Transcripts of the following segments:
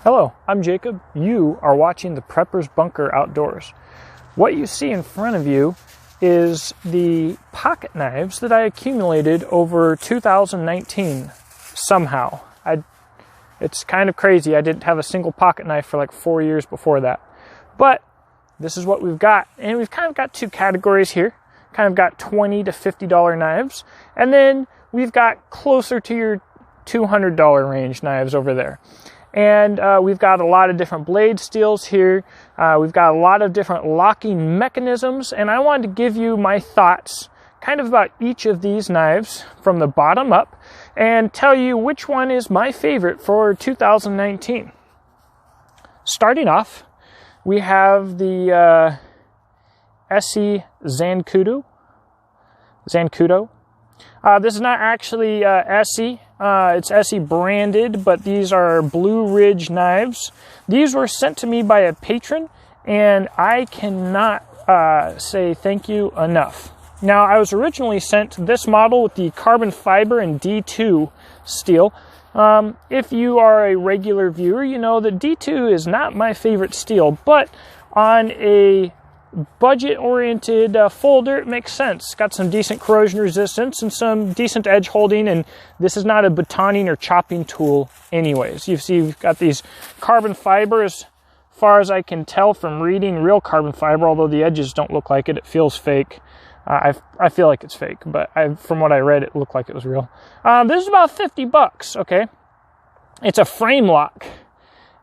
Hello, I'm Jacob. You are watching the Prepper's Bunker Outdoors. What you see in front of you is the pocket knives that I accumulated over 2019 somehow. It's kind of crazy. I didn't have a single pocket knife for like 4 years before that. But this is what we've got. And we've kind of got two categories here. Kind of got $20 to $50 knives. And then we've got closer to your $200 range knives over there. And we've got a lot of different blade steels here. We've got a lot of different locking mechanisms. And I wanted to give you my thoughts kind of about each of these knives from the bottom up and tell you which one is my favorite for 2019. Starting off, we have the SE Zancudo. This is not actually SE. It's SE branded, but these are Blue Ridge knives. These were sent to me by a patron, and I cannot say thank you enough. Now, I was originally sent this model with the carbon fiber and D2 steel. If you are a regular viewer, you know that D2 is not my favorite steel, but on a budget-oriented folder, it makes sense. Got some decent corrosion resistance and some decent edge holding, and this is not a batoning or chopping tool anyways. You see, you've got these carbon fiber as far as I can tell from reading real carbon fiber, although the edges don't look like it. It feels fake. I feel like it's fake, but from what I read, it looked like it was real. This is about $50, okay? It's a frame lock.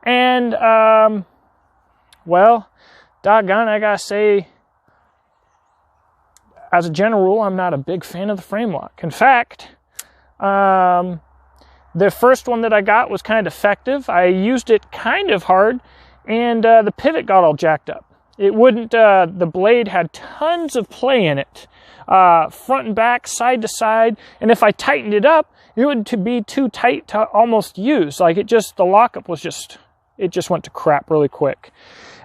And, well, doggone, I gotta say, as a general rule, I'm not a big fan of the frame lock. In fact, the first one that I got was kind of defective. I used it kind of hard, and the pivot got all jacked up. It wouldn't, the blade had tons of play in it, front and back, side to side, and if I tightened it up, it would be too tight to almost use. Like the lockup was it just went to crap really quick.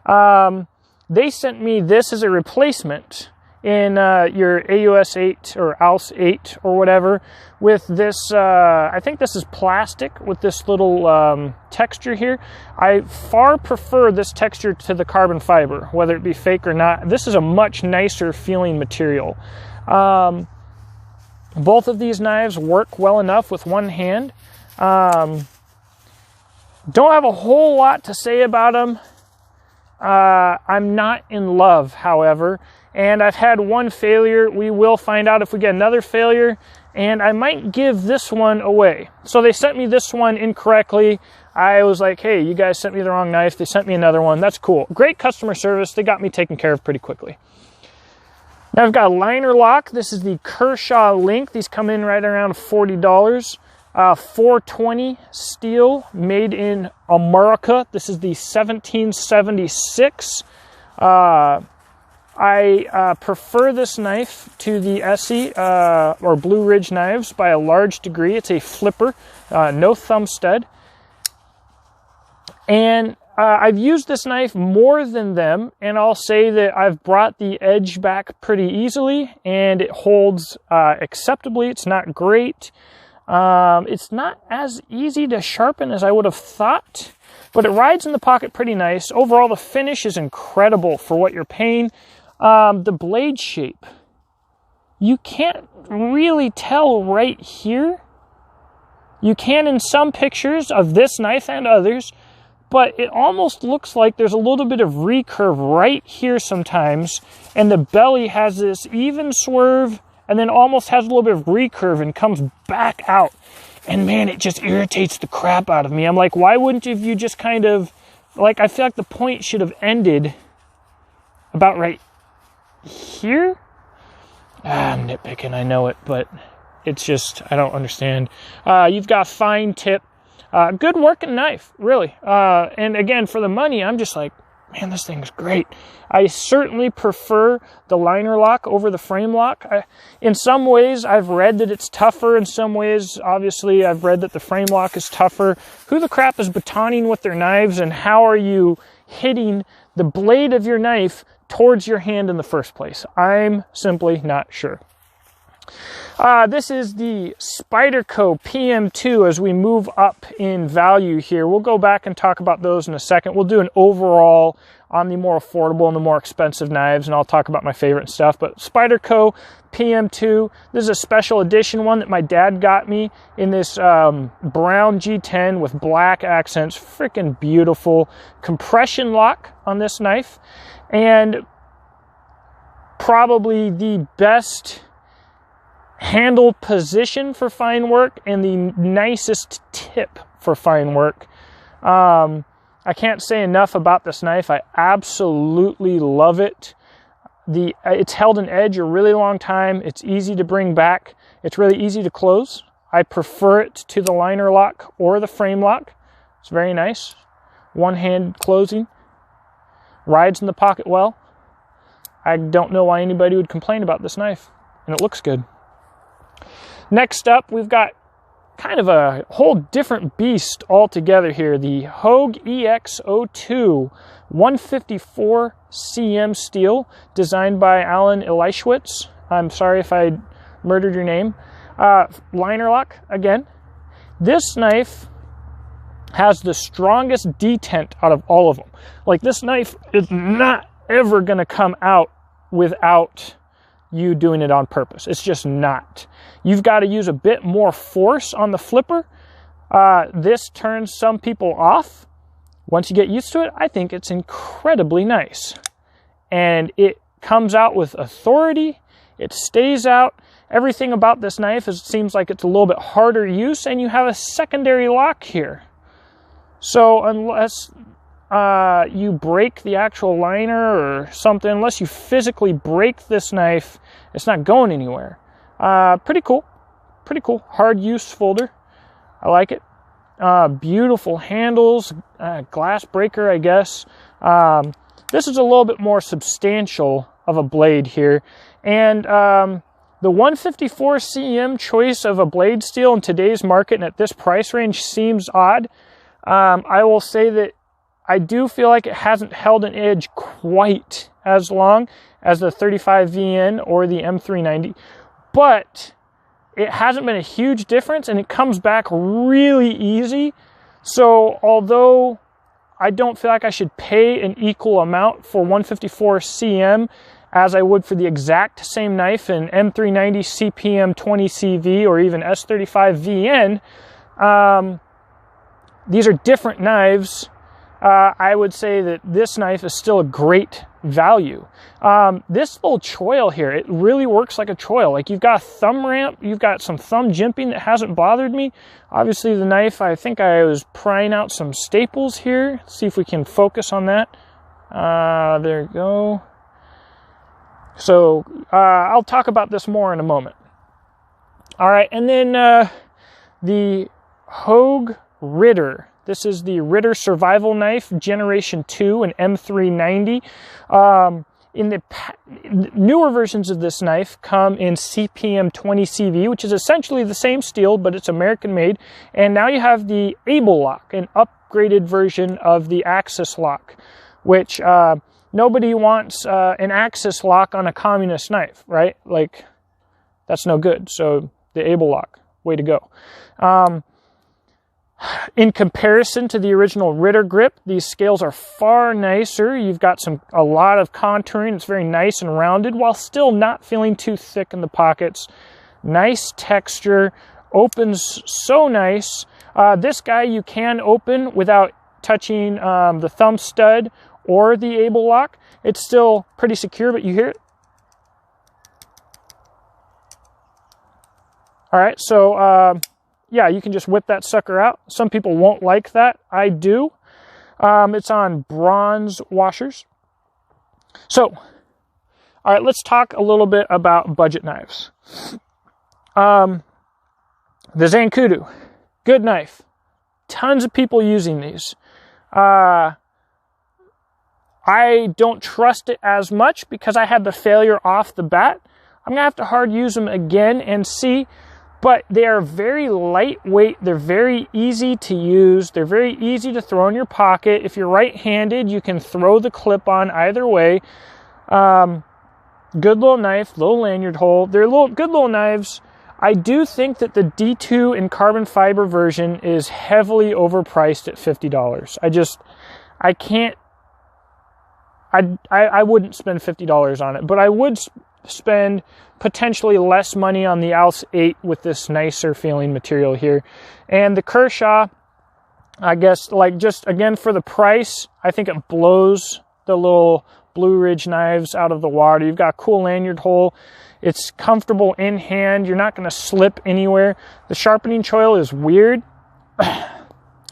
They sent me this as a replacement in your AUS 8 or AUS 8 or whatever with this, I think this is plastic with this little texture here. I far prefer this texture to the carbon fiber, whether it be fake or not. This is a much nicer feeling material. Both of these knives work well enough with one hand. Don't have a whole lot to say about them. I'm not in love, however, and I've had one failure. We will find out if we get another failure, and I might give this one away. So they sent me this one incorrectly. I was like, hey, you guys sent me the wrong knife. They sent me another one. That's cool. Great customer service. They got me taken care of pretty quickly. Now I've got a liner lock. This is the Kershaw Link. These come in right around $40. 420 steel, made in America. This is the 1776. I prefer this knife to the SE or Blue Ridge knives by a large degree. It's a flipper, no thumb stud. And I've used this knife more than them, and I'll say that I've brought the edge back pretty easily, and it holds acceptably. It's not great. It's not as easy to sharpen as I would have thought, but it rides in the pocket pretty nice. Overall, the finish is incredible for what you're paying. The blade shape, you can't really tell right here. You can in some pictures of this knife and others, but it almost looks like there's a little bit of recurve right here sometimes, and the belly has this even swerve and then almost has a little bit of recurve and comes back out. And man, it just irritates the crap out of me. I'm like, why wouldn't you just kind of, like, I feel like the point should have ended about right here. I'm nitpicking, I know it, but it's just, I don't understand. You've got fine tip. Good working knife, really. And again, for the money, I'm just like, man, this thing's great. I certainly prefer the liner lock over the frame lock. In some ways, I've read that it's tougher. In some ways, obviously, I've read that the frame lock is tougher. Who the crap is batoning with their knives, and how are you hitting the blade of your knife towards your hand in the first place? I'm simply not sure. This is the Spyderco PM2 as we move up in value here. We'll go back and talk about those in a second. We'll do an overall on the more affordable and the more expensive knives, and I'll talk about my favorite stuff. But Spyderco PM2, this is a special edition one that my dad got me in this brown G10 with black accents. Freaking beautiful. Compression lock on this knife, and probably the best handle position for fine work and the nicest tip for fine work. I can't say enough about this knife. I absolutely love it. It's held an edge a really long time. It's easy to bring back. It's really easy to close. I prefer it to the liner lock or the frame lock. It's very nice. One hand closing. Rides in the pocket well. I don't know why anybody would complain about this knife, and it looks good. Next up, we've got kind of a whole different beast altogether here. The Hogue EXO 154 cm steel, designed by Alan Eliashwitz. I'm sorry if I murdered your name. Liner lock, again. This knife has the strongest detent out of all of them. Like, this knife is not ever going to come out without you doing it on purpose. It's just not. You've got to use a bit more force on the flipper. This turns some people off. Once you get used to it, I think it's incredibly nice. And it comes out with authority. It stays out. Everything about this knife seems like it's a little bit harder use, and you have a secondary lock here. So unless you break the actual liner or something, unless you physically break this knife, it's not going anywhere. Pretty cool. Pretty cool. Hard use folder. I like it. Beautiful handles. Glass breaker, I guess. This is a little bit more substantial of a blade here. And the 154 cm choice of a blade steel in today's market and at this price range seems odd. I will say that I do feel like it hasn't held an edge quite as long as the 35VN or the M390, but it hasn't been a huge difference, and it comes back really easy. So although I don't feel like I should pay an equal amount for 154 cm as I would for the exact same knife in M390 CPM20CV or even S35VN, these are different knives. I would say that this knife is still a great value. This little choil here, it really works like a choil. Like, you've got a thumb ramp, you've got some thumb jimping that hasn't bothered me. Obviously the knife, I think I was prying out some staples here. Let's see if we can focus on that. There you go. So I'll talk about this more in a moment. All right, and then the Hogue Ritter. This is the Ritter Survival Knife Generation 2 and M390. In the newer versions of this knife come in CPM20CV, which is essentially the same steel, but it's American made. And now you have the Able Lock, an upgraded version of the Axis Lock, which nobody wants an Axis Lock on a communist knife, right? Like, that's no good. So the Able Lock, way to go. In comparison to the original Ritter grip, these scales are far nicer. You've got a lot of contouring. It's very nice and rounded while still not feeling too thick in the pockets. Nice texture, opens so nice. This guy you can open without touching the thumb stud or the Able Lock. It's still pretty secure, but you hear it. All right, so yeah, you can just whip that sucker out. Some people won't like that. I do. It's on bronze washers. So, all right, let's talk a little bit about budget knives. The Zancudo, good knife. Tons of people using these. I don't trust it as much because I had the failure off the bat. I'm going to have to hard use them again and see. But they are very lightweight. They're very easy to use. They're very easy to throw in your pocket. If you're right-handed, you can throw the clip on either way. good little knife, little lanyard hole. They're good little knives. I do think that the D2 in carbon fiber version is heavily overpriced at $50. I wouldn't spend $50 on it, but I would spend potentially less money on the ALS 8 with this nicer feeling material here. And the Kershaw, I guess, like, just again for the price, I think it blows the little Blue Ridge knives out of the water. You've got a cool lanyard hole. It's comfortable in hand. You're not going to slip anywhere. The sharpening choil is weird.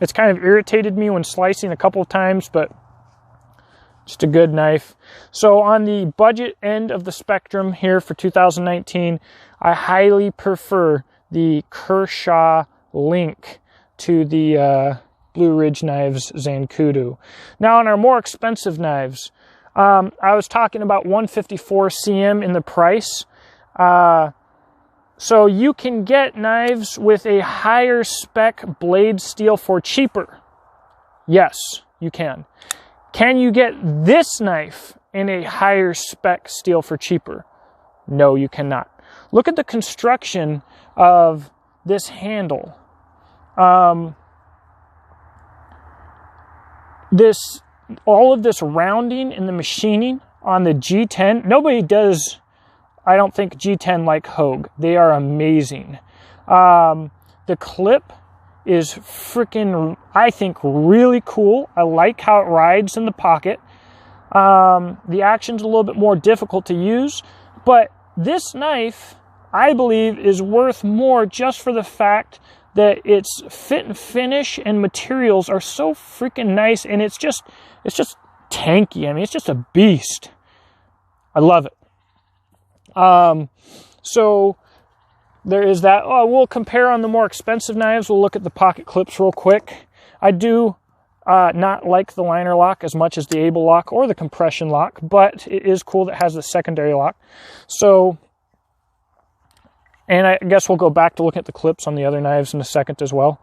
It's kind of irritated me when slicing a couple of times, but just a good knife. So on the budget end of the spectrum here for 2019, I highly prefer the Kershaw Link to the Blue Ridge Knives Zancudo. Now on our more expensive knives, I was talking about 154 cm in the price. So you can get knives with a higher spec blade steel for cheaper. Yes, you can. Can you get this knife in a higher spec steel for cheaper? No, you cannot. Look at the construction of this handle. All of this rounding and the machining on the G10, nobody does, I don't think, G10 like Hogue. They are amazing. The clip is freaking, I think, really cool. I like how it rides in the pocket. The action's a little bit more difficult to use, but this knife, I believe, is worth more just for the fact that its fit and finish and materials are so freaking nice, and it's just tanky. I mean, it's just a beast. I love it. So there is that. Oh, we'll compare on the more expensive knives. We'll look at the pocket clips real quick. I do not like the liner lock as much as the able lock or the compression lock, but it is cool that it has the secondary lock. So, and I guess we'll go back to looking at the clips on the other knives in a second as well.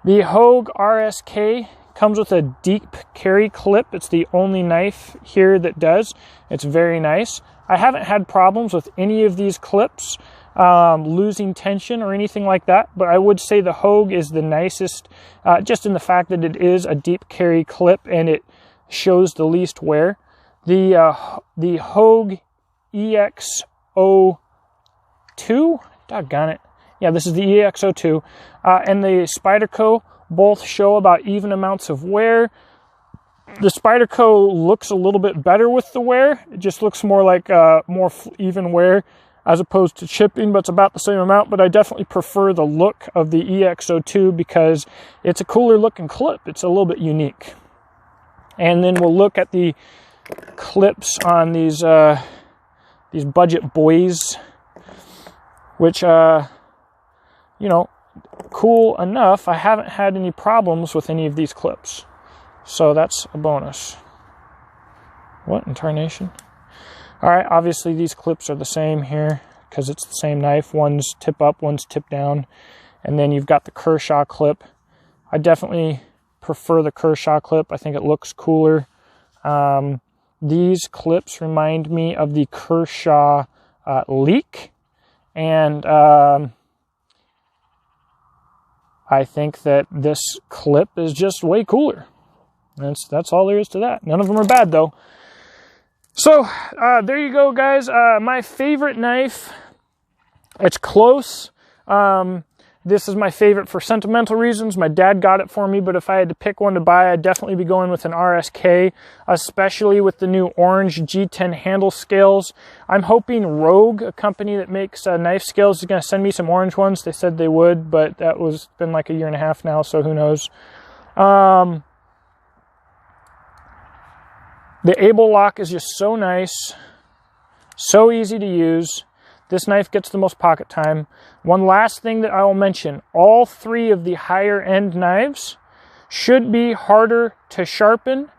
The Hogue RSK comes with a deep carry clip. It's the only knife here that does. It's very nice. I haven't had problems with any of these clips losing tension or anything like that, but I would say the Hogue is the nicest, just in the fact that it is a deep carry clip and it shows the least wear. The Hogue EXO 2, doggone it. Yeah, this is the EXO2, and the Spyderco both show about even amounts of wear. The Spyderco looks a little bit better with the wear. It just looks more like more even wear as opposed to chipping, but it's about the same amount. But I definitely prefer the look of the EXO2 because it's a cooler looking clip. It's a little bit unique. And then we'll look at the clips on these budget boys, which, you know, cool enough. I haven't had any problems with any of these clips. So that's a bonus. What in tarnation? All right, obviously these clips are the same here because it's the same knife. One's tip up, one's tip down. And then you've got the Kershaw clip. I definitely prefer the Kershaw clip. I think it looks cooler. These clips remind me of the Kershaw Link. And I think that this clip is just way cooler. That's all there is to that. None of them are bad, though. So, there you go, guys. My favorite knife, it's close. This is my favorite for sentimental reasons. My dad got it for me, but if I had to pick one to buy, I'd definitely be going with an RSK, especially with the new orange G10 handle scales. I'm hoping Rogue, a company that makes knife scales, is going to send me some orange ones. They said they would, but that was been like a year and a half now, so who knows. The able lock is just so nice, so easy to use. This knife gets the most pocket time. One last thing that I will mention, all three of the higher end knives should be harder to sharpen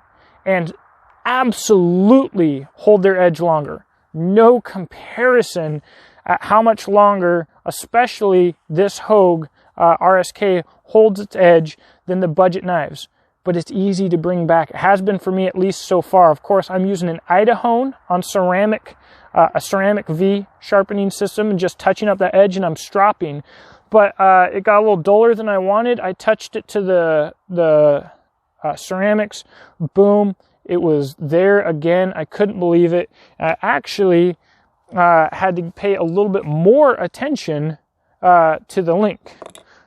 and absolutely hold their edge longer. No comparison at how much longer, especially this Hogue RSK, holds its edge than the budget knives. But it's easy to bring back. It has been for me, at least so far. Of course, I'm using an Idaho on ceramic a ceramic V sharpening system and just touching up that edge, and I'm stropping. But it got a little duller than I wanted. I touched it to the ceramics. Boom. It was there again. I couldn't believe it. I actually had to pay a little bit more attention to the Link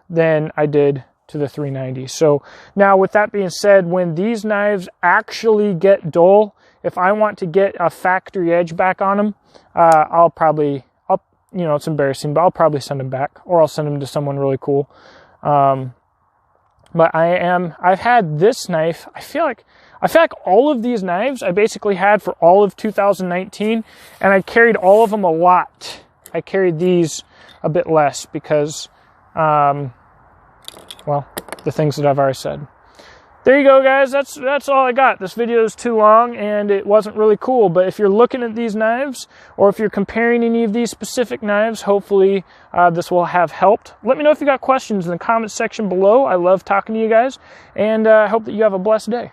than I did to the 390. So now, with that being said, when these knives actually get dull, if I want to get a factory edge back on them, you know, it's embarrassing, but I'll probably send them back, or I'll send them to someone really cool. But I've had this knife, I feel like all of these knives I basically had for all of 2019, and I carried all of them a lot. I carried these a bit less because, well, the things that I've already said. There you go, guys. That's all I got. This video is too long and it wasn't really cool, but if you're looking at these knives, or if you're comparing any of these specific knives, hopefully this will have helped. Let me know if you got questions in the comments section below. I love talking to you guys, and I hope that you have a blessed day.